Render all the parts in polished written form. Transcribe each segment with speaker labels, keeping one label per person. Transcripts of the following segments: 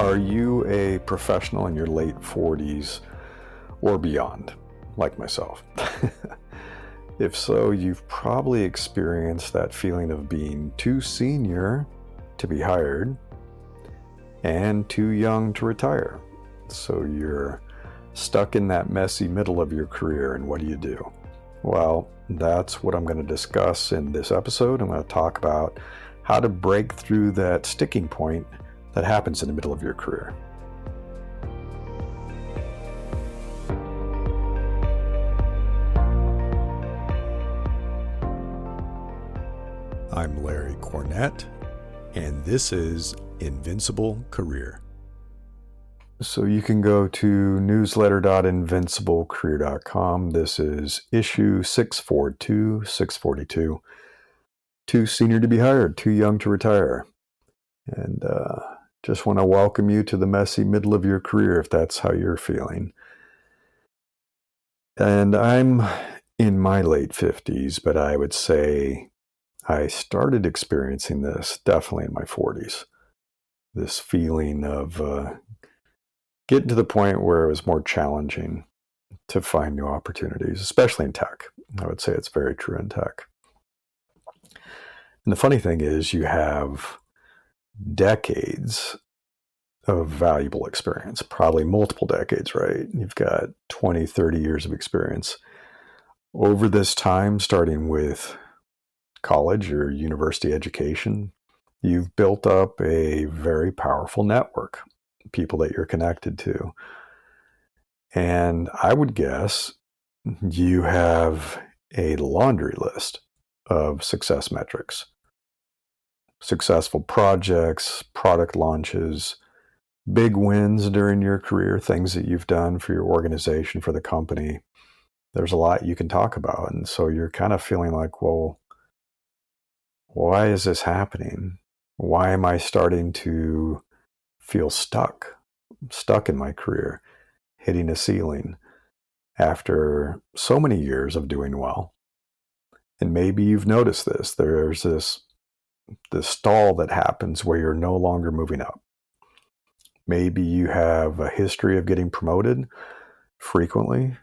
Speaker 1: Are you a professional in your late 40s or beyond, like myself? If so, you've probably experienced that feeling of being too senior to be hired and too young to retire. So you're stuck in that messy middle of your career, and what do you do? Well, that's what I'm going to discuss in this episode. I'm going to talk about how to break through that sticking point that happens in the middle of your career. I'm Larry Cornett, and this is Invincible Career. So you can go to newsletter.invinciblecareer.com. This is issue 642. Too senior to be hired, too young to retire. And just want to welcome you to the messy middle of your career if that's how you're feeling. And I'm in my late 50s, but I would say I started experiencing this definitely in my 40s. This feeling of getting to the point where it was more challenging to find new opportunities, especially in tech. I would say it's very true in tech. And the funny thing is you have decades of valuable experience, probably multiple decades, right? You've got 20, 30 years of experience. Over this time, starting with college or university education, you've built up a very powerful network, people that you're connected to. And I would guess you have a laundry list of success metrics. Successful projects, product launches, big wins during your career, things that you've done for your organization, for the company. There's a lot you can talk about. And so you're kind of feeling like, well, why is this happening? Why am I starting to feel stuck in my career, hitting a ceiling after so many years of doing well? And maybe you've noticed this. There's this stall that happens where you're no longer moving up. Maybe you have a history of getting promoted frequently.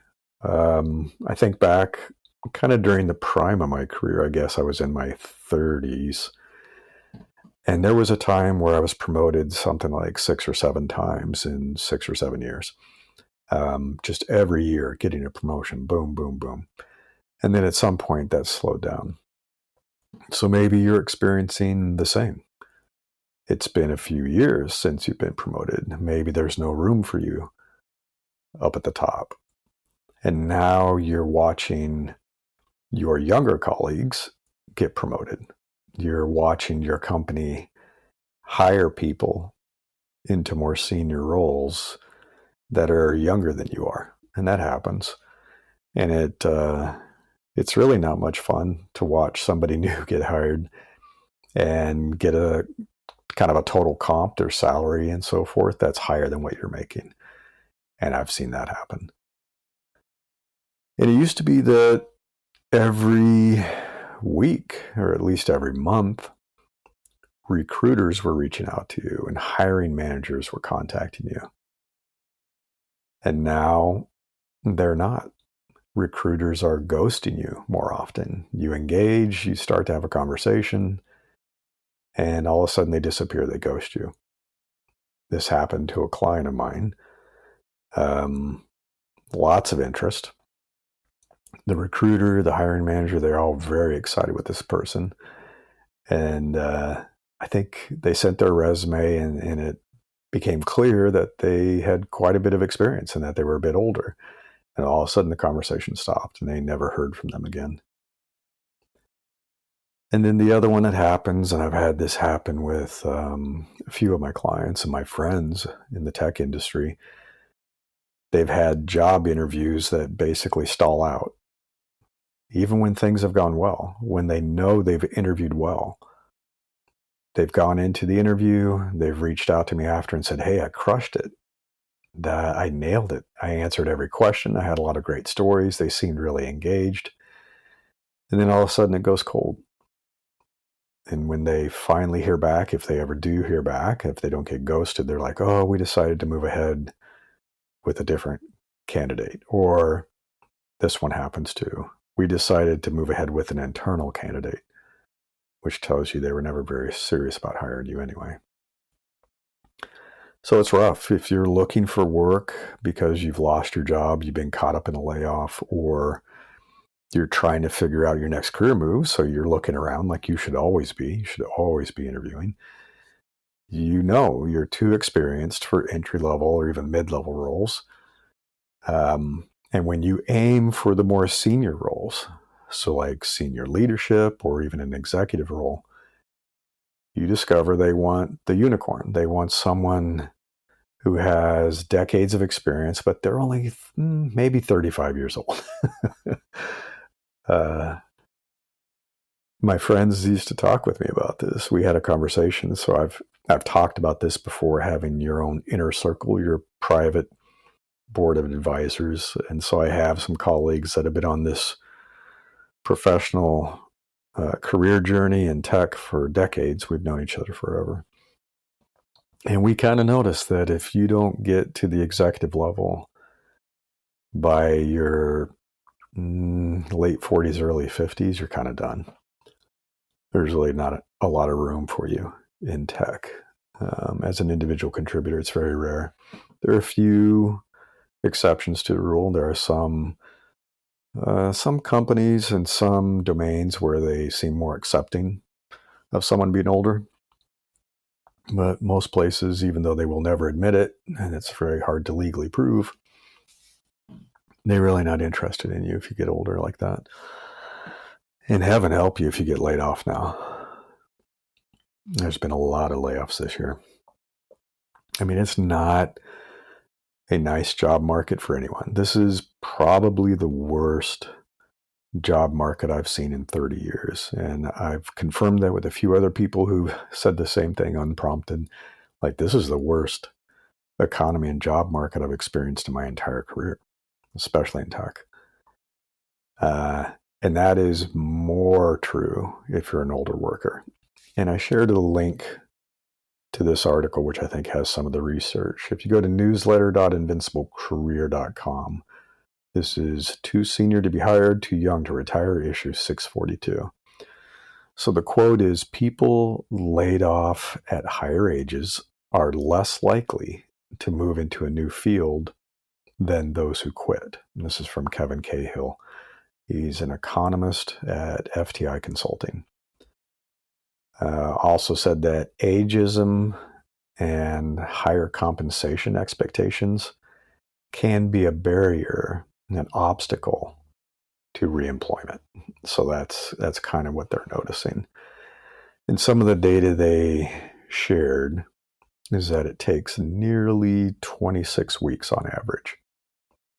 Speaker 1: I think back kind of during the prime of my career, I guess I was in my 30s. And there was a time where I was promoted something like 6 or 7 times in 6 or 7 years. Just every year getting a promotion, boom, boom, boom. And then at some point that slowed down. So maybe you're experiencing the same. It's been a few years since you've been promoted. Maybe there's no room for you up at the top. And now you're watching your younger colleagues get promoted. You're watching your company hire people into more senior roles that are younger than you are. And that happens. And it's really not much fun to watch somebody new get hired and get a kind of a total comp, their salary and so forth, that's higher than what you're making. And I've seen that happen. And it used to be that every week, or at least every month, recruiters were reaching out to you and hiring managers were contacting you. And now they're not. Recruiters are ghosting you more often. You engage, you start to have a conversation, and all of a sudden they disappear, they ghost you. This happened to a client of mine. Lots of interest. The recruiter, the hiring manager, they're all very excited with this person. And I think they sent their resume and it became clear that they had quite a bit of experience and that they were a bit older. And all of a sudden the conversation stopped and they never heard from them again. And then the other one that happens, and I've had this happen with a few of my clients and my friends in the tech industry, they've had job interviews that basically stall out. Even when things have gone well, when they know they've interviewed well, they've gone into the interview, they've reached out to me after and said, hey, I crushed it. I nailed it. I answered every question. I had a lot of great stories. They seemed really engaged. And then all of a sudden it goes cold. And when they finally hear back, if they ever do hear back, if they don't get ghosted, they're like, oh, we decided to move ahead with a different candidate. Or this one happens too. We decided to move ahead with an internal candidate, which tells you they were never very serious about hiring you anyway. So it's rough. If you're looking for work because you've lost your job, you've been caught up in a layoff, or you're trying to figure out your next career move, so you're looking around like you should always be. You should always be interviewing. You know you're too experienced for entry-level or even mid-level roles. And when you aim for the more senior roles, so like senior leadership or even an executive role, you discover they want the unicorn. They want someone who has decades of experience, but they're only maybe 35 years old. My friends used to talk with me about this. We had a conversation. So I've talked about this before, having your own inner circle, your private board of advisors. And so I have some colleagues that have been on this professional career journey in tech for decades. We've known each other forever. And we kind of noticed that if you don't get to the executive level by your late 40s, early 50s, you're kind of done. There's really not a lot of room for you in tech. As an individual contributor, it's very rare. There are a few exceptions to the rule. There are some companies and some domains where they seem more accepting of someone being older. But most places, even though they will never admit it, and it's very hard to legally prove, they're really not interested in you if you get older like that. And heaven help you if you get laid off now. There's been a lot of layoffs this year. I mean, it's not a nice job market for anyone. This is probably the worst job market I've seen in 30 years. And I've confirmed that with a few other people who said the same thing unprompted. Like, this is the worst economy and job market I've experienced in my entire career, especially in tech. And that is more true if you're an older worker. And I shared a link to this article, which I think has some of the research. If you go to newsletter.invinciblecareer.com, this is Too Senior to Be Hired, Too Young to Retire, issue 642. So the quote is, people laid off at higher ages are less likely to move into a new field than those who quit. And this is from Kevin Cahill. He's an economist at FTI Consulting. Also said that ageism and higher compensation expectations can be a barrier and an obstacle to reemployment. So that's kind of what they're noticing. And some of the data they shared is that it takes nearly 26 weeks on average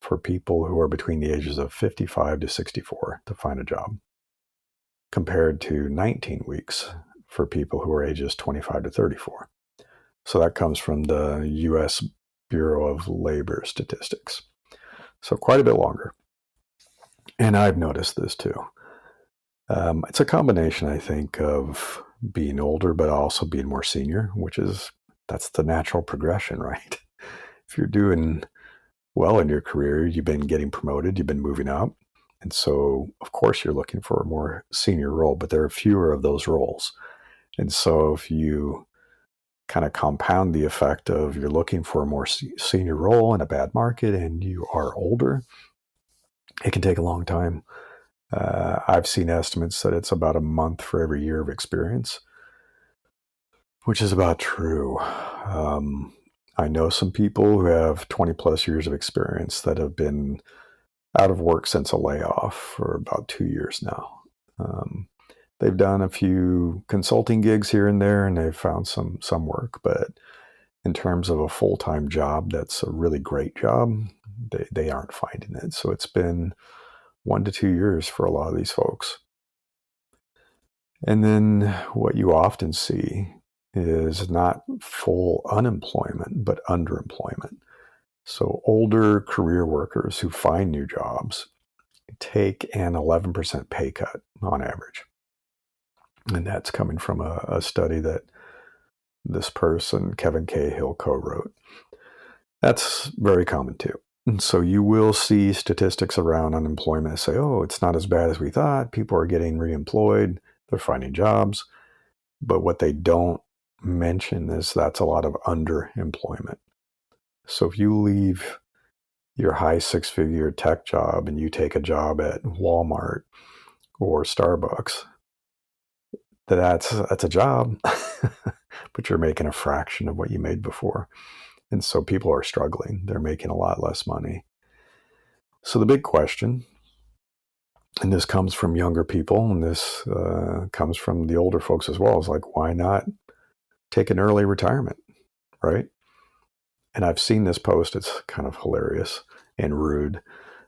Speaker 1: for people who are between the ages of 55 to 64 to find a job, compared to 19 weeks for people who are ages 25 to 34. So that comes from the U.S. Bureau of Labor Statistics. So quite a bit longer. And I've noticed this too. It's a combination, I think, of being older, but also being more senior, that's the natural progression, right? If you're doing well in your career, you've been getting promoted, you've been moving up. And so, of course, you're looking for a more senior role, but there are fewer of those roles. And so if you kind of compound the effect of you're looking for a more senior role in a bad market and you are older, it can take a long time. I've seen estimates that it's about a month for every year of experience, which is about true. I know some people who have 20 plus years of experience that have been out of work since a layoff for about 2 years now. They've done a few consulting gigs here and there, and they've found some work. But in terms of a full-time job, that's a really great job, they aren't finding it. So it's been 1 to 2 years for a lot of these folks. And then what you often see is not full unemployment, but underemployment. So older career workers who find new jobs take an 11% pay cut on average. And that's coming from a study that this person, Kevin Cahill, co-wrote. That's very common too. And so you will see statistics around unemployment say, oh, it's not as bad as we thought. People are getting reemployed. They're finding jobs. But what they don't mention is that's a lot of underemployment. So if you leave your high six-figure tech job and you take a job at Walmart or Starbucks, that's a job, but you're making a fraction of what you made before. And so people are struggling. They're making a lot less money. So the big question, and this comes from younger people, and this comes from the older folks as well, is like, why not take an early retirement, right? And I've seen this post. It's kind of hilarious and rude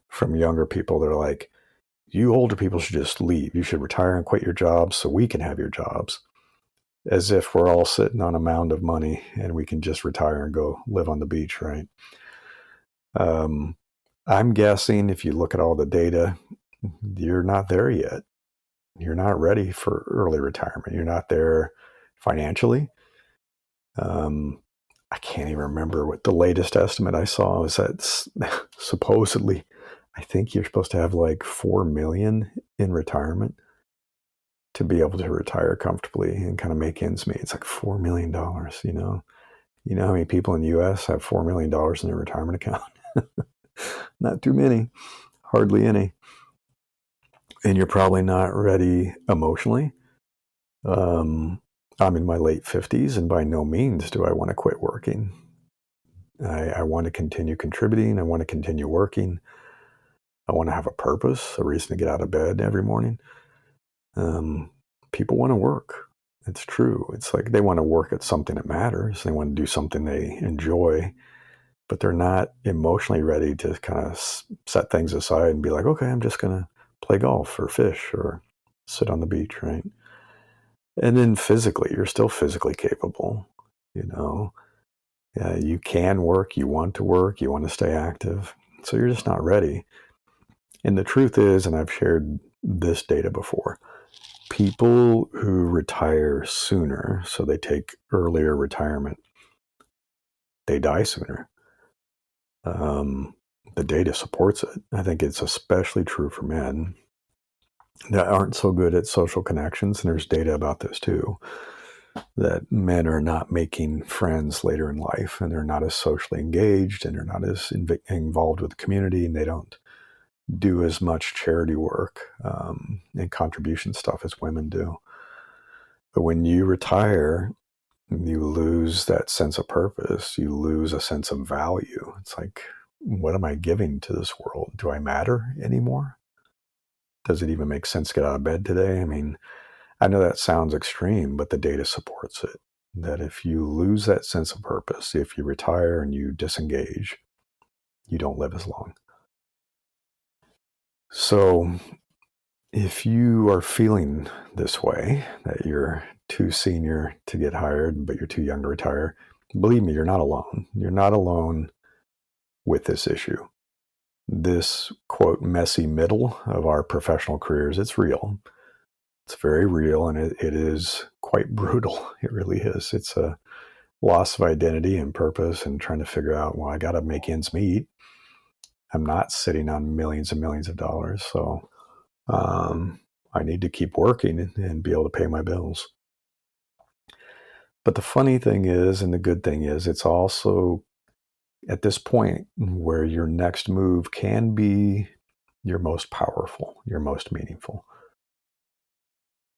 Speaker 1: from younger people. They're like, you older people should just leave. You should retire and quit your jobs so we can have your jobs. As if we're all sitting on a mound of money and we can just retire and go live on the beach, right? I'm guessing if you look at all the data, you're not there yet. You're not ready for early retirement. You're not there financially. I can't even remember what the latest estimate I saw was that supposedly, I think you're supposed to have like 4 million in retirement to be able to retire comfortably and kind of make ends meet. It's like $4 million, you know? You know how many people in the US have $4 million in their retirement account? Not too many, hardly any. And you're probably not ready emotionally. I'm in my late 50s, and by no means do I want to quit working. I want to continue contributing. I want to continue working. I want to have a purpose, a reason to get out of bed every morning. People want to work. It's true. It's like they want to work at something that matters. They want to do something they enjoy, but they're not emotionally ready to kind of set things aside and be like, okay, I'm just going to play golf or fish or sit on the beach, right? And then physically, you're still physically capable, you know. You can work, you want to stay active. So you're just not ready. And the truth is, and I've shared this data before, people who retire sooner, so they take earlier retirement, they die sooner. The data supports it. I think it's especially true for men that aren't so good at social connections. And there's data about this too, that men are not making friends later in life, and they're not as socially engaged, and they're not as involved with the community, and they don't do as much charity work and contribution stuff as women do. But when you retire, you lose that sense of purpose. You lose a sense of value. It's like, what am I giving to this world? Do I matter anymore? Does it even make sense to get out of bed today? I mean, I know that sounds extreme, but the data supports it. That if you lose that sense of purpose, if you retire and you disengage, you don't live as long. So if you are feeling this way, that you're too senior to get hired, but you're too young to retire, believe me, you're not alone. You're not alone with this issue. This, quote, messy middle of our professional careers, it's real. It's very real, and it is quite brutal. It really is. It's a loss of identity and purpose and trying to figure out, well, I got to make ends meet. I'm not sitting on millions and millions of dollars, so I need to keep working and be able to pay my bills. But the funny thing is, and the good thing is, it's also at this point where your next move can be your most powerful, your most meaningful.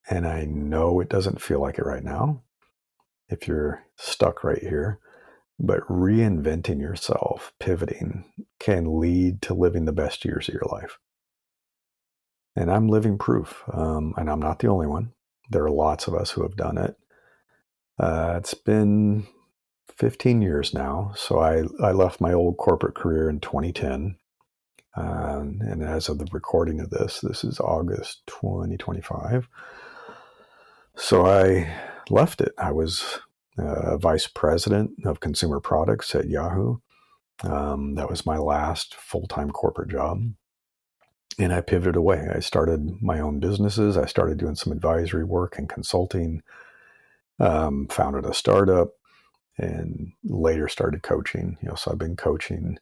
Speaker 1: And I know it doesn't feel like it right now if you're stuck right here, but reinventing yourself, pivoting, can lead to living the best years of your life. And I'm living proof, and I'm not the only one. There are lots of us who have done it. It's been 15 years now. So I left my old corporate career in 2010. And as of the recording of this is August 2025. So I left it. I was vice president of consumer products at Yahoo. That was my last full-time corporate job. And I pivoted away. I started my own businesses. I started doing some advisory work and consulting, founded a startup, and later started coaching. So I've been coaching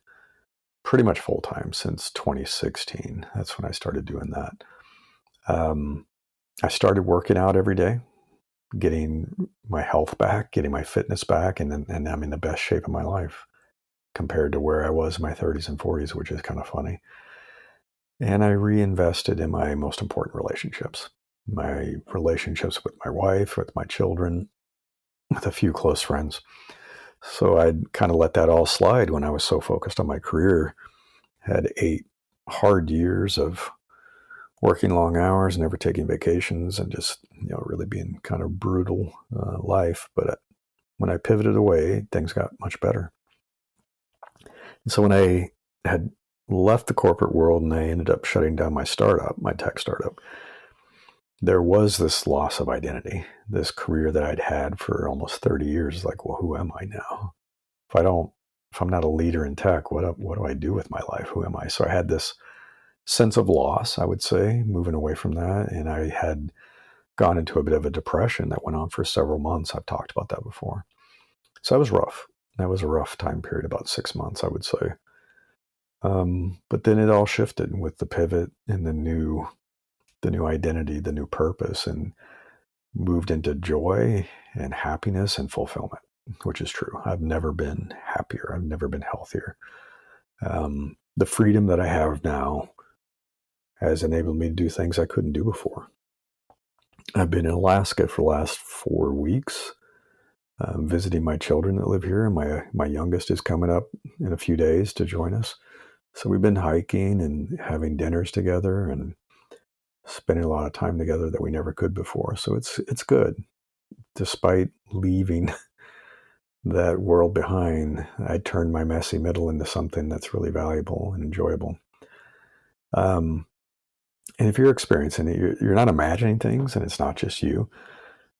Speaker 1: pretty much full time since 2016. That's when I started doing that. I started working out every day, getting my health back, getting my fitness back, and I'm in the best shape of my life compared to where I was in my 30s and 40s, which is kind of funny. And I reinvested in my most important relationships, my relationships with my wife, with my children, with a few close friends. So I'd kind of let that all slide when I was so focused on my career. Had 8 hard years of working long hours, never taking vacations, and just really being kind of brutal life. But when I pivoted away, things got much better. And so when I had left the corporate world and I ended up shutting down my startup, my tech startup, there was this loss of identity, this career that I'd had for almost 30 years. Like, well, who am I now? If I'm not a leader in tech, what do I do with my life? Who am I? So I had this sense of loss, I would say, moving away from that. And I had gone into a bit of a depression that went on for several months. I've talked about that before. So that was rough. That was a rough time period, about 6 months, I would say. But then it all shifted with the pivot and the new identity, the new purpose, and moved into joy and happiness and fulfillment, which is true. I've never been happier. I've never been healthier. The freedom that I have now has enabled me to do things I couldn't do before. I've been in Alaska for the last 4 weeks, visiting my children that live here. And my youngest is coming up in a few days to join us. So we've been hiking and having dinners together and spending a lot of time together that we never could before. So it's good. Despite leaving that world behind, I turned my messy middle into something that's really valuable and enjoyable. And if you're experiencing it, you're not imagining things, and it's not just you.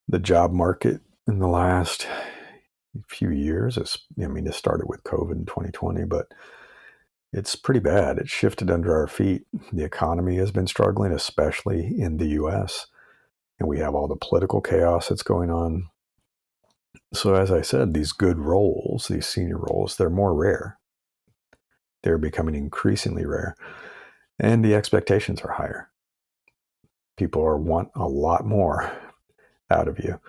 Speaker 1: The job market in the last few years it started with COVID in 2020, but it's pretty bad. It shifted under our feet. The economy has been struggling, especially in the US, and we have all the political chaos that's going on. So as I said, these good roles, these senior roles, they're more rare. They're becoming increasingly rare, and the expectations are higher. People want a lot more out of you.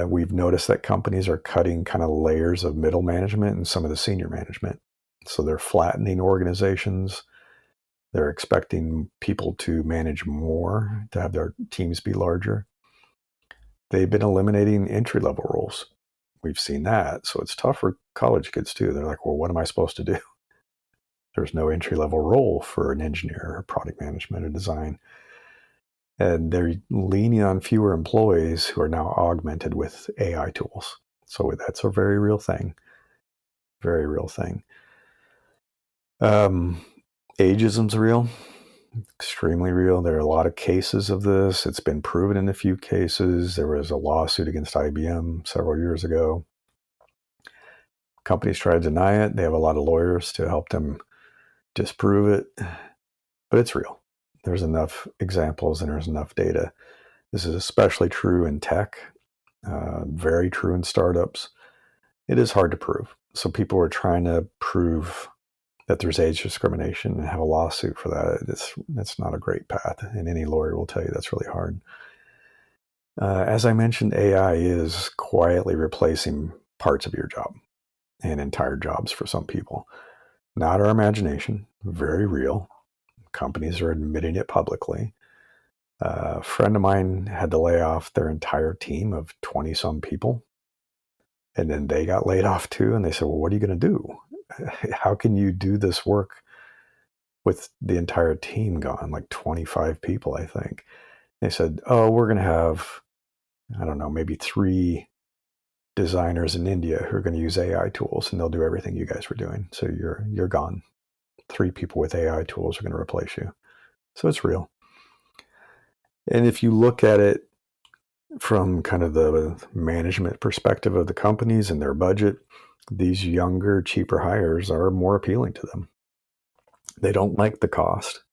Speaker 1: We've noticed that companies are cutting kind of layers of middle management and some of the senior management. So they're flattening organizations. They're expecting people to manage more, to have their teams be larger. They've been eliminating entry-level roles. We've seen that. So it's tough for college kids too. They're like, well, what am I supposed to do? There's no entry-level role for an engineer or product management or design. And they're leaning on fewer employees who are now augmented with AI tools. So that's a very real thing. Very real thing. Ageism's real. Extremely real. There are a lot of cases of this. It's been proven in a few cases. There was a lawsuit against IBM several years ago. Companies try to deny it. They have a lot of lawyers to help them disprove it. But it's real. There's enough examples and there's enough data. This is especially true in tech, very true in startups. It is hard to prove. So people are trying to prove that there's age discrimination and have a lawsuit for that. That's not a great path. And any lawyer will tell you that's really hard. As I mentioned, AI is quietly replacing parts of your job and entire jobs for some people. Not our imagination, very real. Companies are admitting it publicly. A friend of mine had to lay off their entire team of 20 some people. And then they got laid off too. And they said, well, what are you going to do? How can you do this work with the entire team gone, like 25 people, I think? They said, oh, we're going to have, I don't know, maybe 3 designers in India who are going to use AI tools and they'll do everything you guys were doing. So you're gone. 3 people with AI tools are going to replace you. So it's real. And if you look at it from kind of the management perspective of the companies and their budget, these younger, cheaper hires are more appealing to them. They don't like the cost.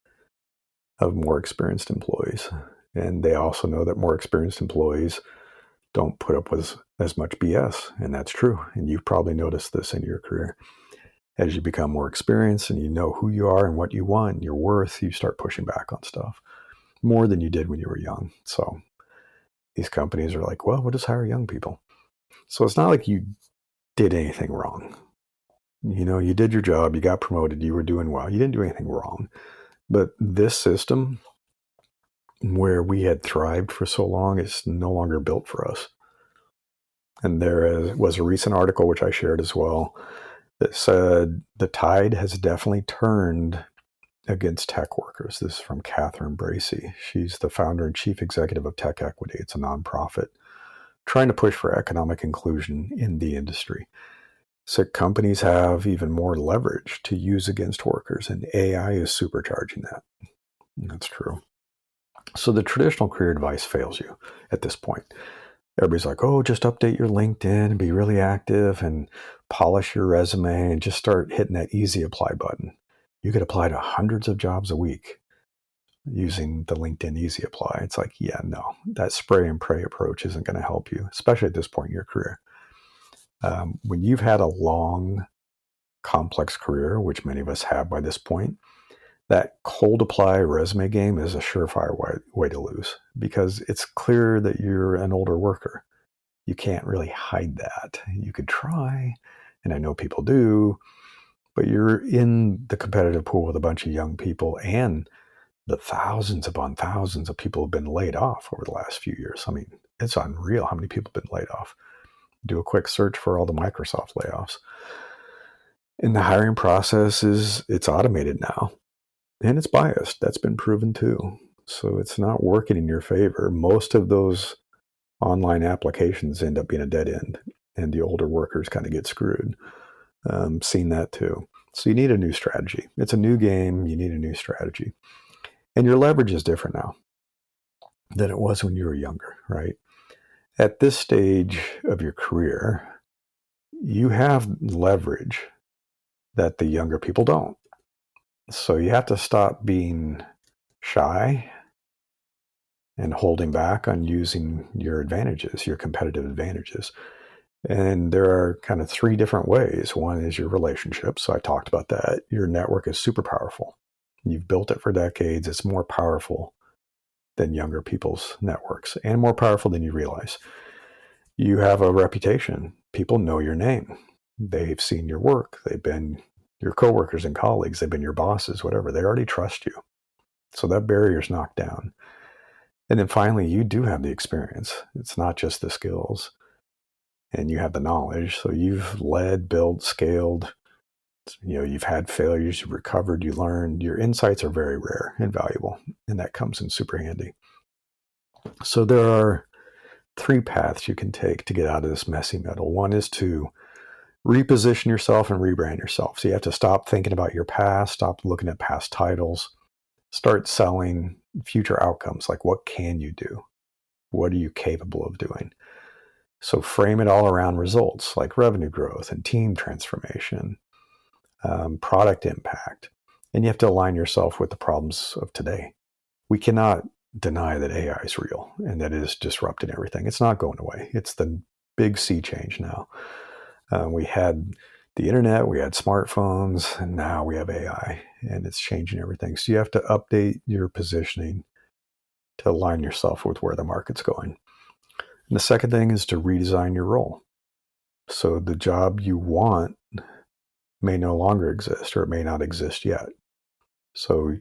Speaker 1: of more experienced employees. And they also know that more experienced employees don't put up with as much BS. And that's true. And you've probably noticed this in your career. As you become more experienced and you know who you are and what you want and your worth, you start pushing back on stuff more than you did when you were young. So these companies are like, well, we'll just hire young people. So it's not like you did anything wrong. You did your job, you got promoted, you were doing well. You didn't do anything wrong. But this system where we had thrived for so long is no longer built for us. And there was a recent article, which I shared as well, that said the tide has definitely turned against tech workers. This is from Catherine Bracey. She's the founder and chief executive of Tech Equity. It's a nonprofit trying to push for economic inclusion in the industry. So companies have even more leverage to use against workers, and AI is supercharging that. That's true. So the traditional career advice fails you at this point. Everybody's like, oh, just update your LinkedIn and be really active and polish your resume and just start hitting that easy apply button. You could apply to hundreds of jobs a week using the LinkedIn Easy Apply. It's like, yeah, no, that spray and pray approach isn't going to help you, especially at this point in your career. When you've had a long, complex career, which many of us have by this point, that cold apply resume game is a surefire way to lose because it's clear that you're an older worker. You can't really hide that. You could try, and I know people do, but you're in the competitive pool with a bunch of young people and the thousands upon thousands of people have been laid off over the last few years. I mean, it's unreal how many people have been laid off. Do a quick search for all the Microsoft layoffs. And the hiring process it's automated now. And it's biased. That's been proven too. So it's not working in your favor. Most of those online applications end up being a dead end. And the older workers kind of get screwed. Seen that too. So you need a new strategy. It's a new game. You need a new strategy. And your leverage is different now than it was when you were younger, right? At this stage of your career, you have leverage that the younger people don't. So you have to stop being shy and holding back on using your advantages, your competitive advantages. And there are kind of three different ways. One is your relationships. So I talked about that. Your network is super powerful. You've built it for decades. It's more powerful than younger people's networks and more powerful than you realize. You have a reputation. People know your name. They've seen your work. They've been your coworkers and colleagues. They've been your bosses, whatever. They already trust you. So that barrier's knocked down. And then finally, you do have the experience. It's not just the skills. And you have the knowledge. So you've led, built, scaled. You've had failures, you've recovered, you learned. Your insights are very rare and valuable. And that comes in super handy. So there are three paths you can take to get out of this messy middle. One is to reposition yourself and rebrand yourself. So you have to stop thinking about your past, stop looking at past titles, start selling future outcomes. Like, what can you do? What are you capable of doing? So frame it all around results like revenue growth and team transformation, product impact. And you have to align yourself with the problems of today. We cannot deny that AI is real and that it is disrupting everything. It's not going away. It's the big sea change now. We had the internet, we had smartphones, and now we have AI, and it's changing everything. So you have to update your positioning to align yourself with where the market's going. And the second thing is to redesign your role. So the job you want may no longer exist, or it may not exist yet. So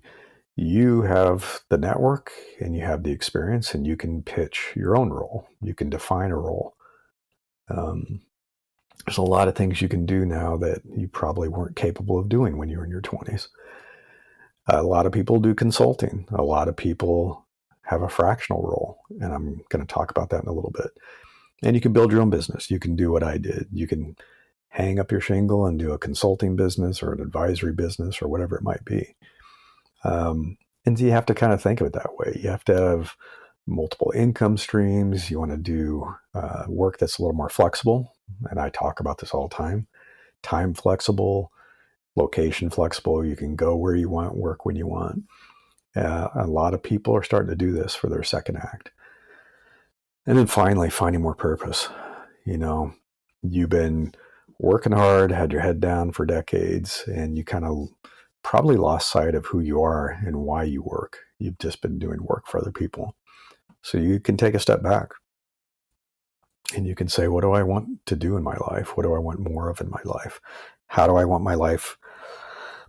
Speaker 1: you have the network and you have the experience, and you can pitch your own role. You can define a role. There's a lot of things you can do now that you probably weren't capable of doing when you were in your 20s. A lot of people do consulting. A lot of people have a fractional role, and I'm going to talk about that in a little bit. And you can build your own business. You can do what I did. You can hang up your shingle and do a consulting business or an advisory business or whatever it might be. And you have to kind of think of it that way. You have to have multiple income streams. You want to do work that's a little more flexible. And I talk about this all the time. Time flexible, location flexible. You can go where you want, work when you want. A lot of people are starting to do this for their second act. And then finally, finding more purpose. You've been working hard, had your head down for decades, and you kind of probably lost sight of who you are and why you work. You've just been doing work for other people. So you can take a step back and you can say, what do I want to do in my life? What do I want more of in my life? How do I want my life,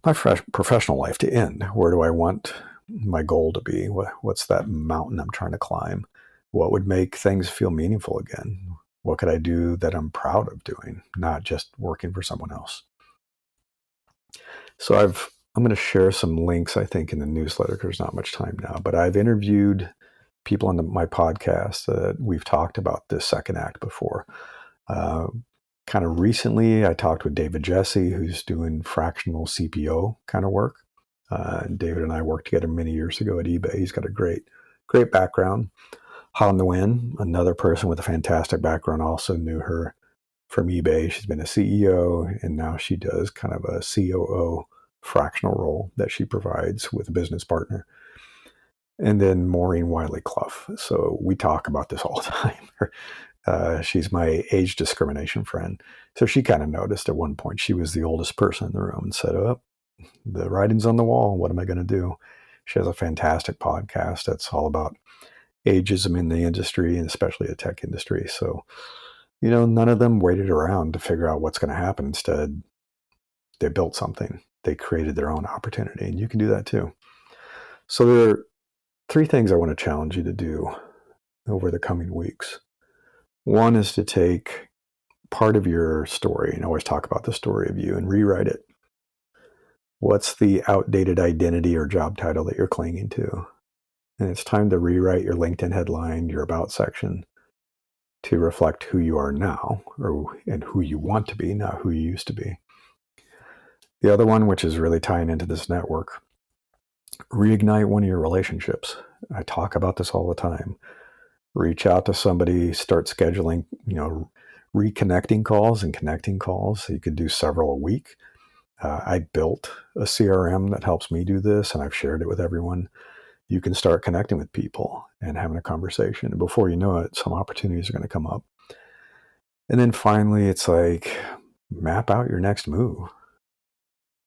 Speaker 1: my professional life, to end? Where do I want my goal to be? What's that mountain I'm trying to climb? What would make things feel meaningful again? What could I do that I'm proud of doing, not just working for someone else? So I'm going to share some links, I think, in the newsletter because there's not much time now. But I've interviewed people on my podcast that we've talked about this second act before. Kind of recently, I talked with David Jesse, who's doing fractional CPO kind of work. David and I worked together many years ago at eBay. He's got a great background. Han Nguyen, another person with a fantastic background, also knew her from eBay. She's been a CEO, and now she does kind of a COO fractional role that she provides with a business partner. And then Maureen Wiley Clough. So we talk about this all the time. She's my age discrimination friend. So she kind of noticed at one point she was the oldest person in the room and said, oh, the writing's on the wall. What am I going to do? She has a fantastic podcast that's all about ageism in the industry, and especially the tech industry. So, none of them waited around to figure out what's going to happen. Instead, they built something. They created their own opportunity, and you can do that too. So there are 3 things I want to challenge you to do over the coming weeks. One is to take part of your story, and always talk about the story of you, and rewrite it. What's the outdated identity or job title that you're clinging to? And it's time to rewrite your LinkedIn headline, your about section, to reflect who you are now, and who you want to be, not who you used to be. The other one, which is really tying into this network, reignite one of your relationships. I talk about this all the time. Reach out to somebody, start scheduling, reconnecting calls and connecting calls. So you could do several a week. I built a CRM that helps me do this, and I've shared it with everyone. You can start connecting with people and having a conversation. And before you know it, some opportunities are going to come up. And then finally, it's like, map out your next move.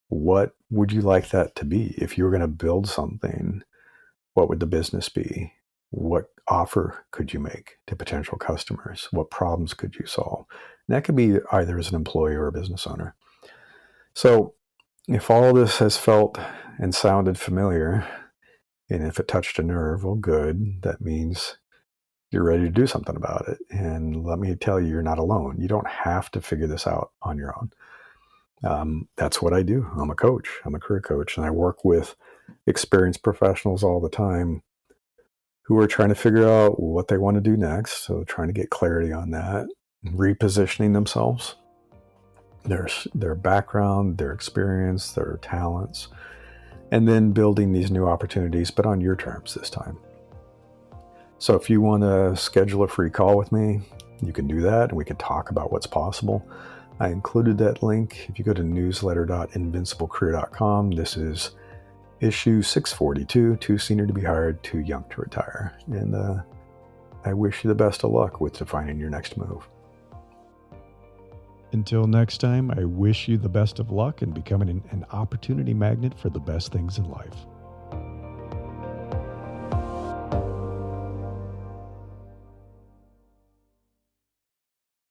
Speaker 1: What would you like that to be? If you were going to build something, what would the business be? What offer could you make to potential customers? What problems could you solve? And that could be either as an employee or a business owner. So if all this has felt and sounded familiar, and if it touched a nerve, well, good. That means you're ready to do something about it. And let me tell you, you're not alone. You don't have to figure this out on your own. That's what I do. I'm a coach. I'm a career coach, and I work with experienced professionals all the time who are trying to figure out what they want to do next. So trying to get clarity on that, repositioning themselves, their background, their experience, their talents, and then building these new opportunities, but on your terms this time. So if you want to schedule a free call with me, you can do that, and we can talk about what's possible. I included that link. If you go to newsletter.invinciblecareer.com, this is issue 642, Too Senior to Be Hired, Too Young to Retire. And I wish you the best of luck with defining your next move. Until next time, I wish you the best of luck in becoming an opportunity magnet for the best things in life.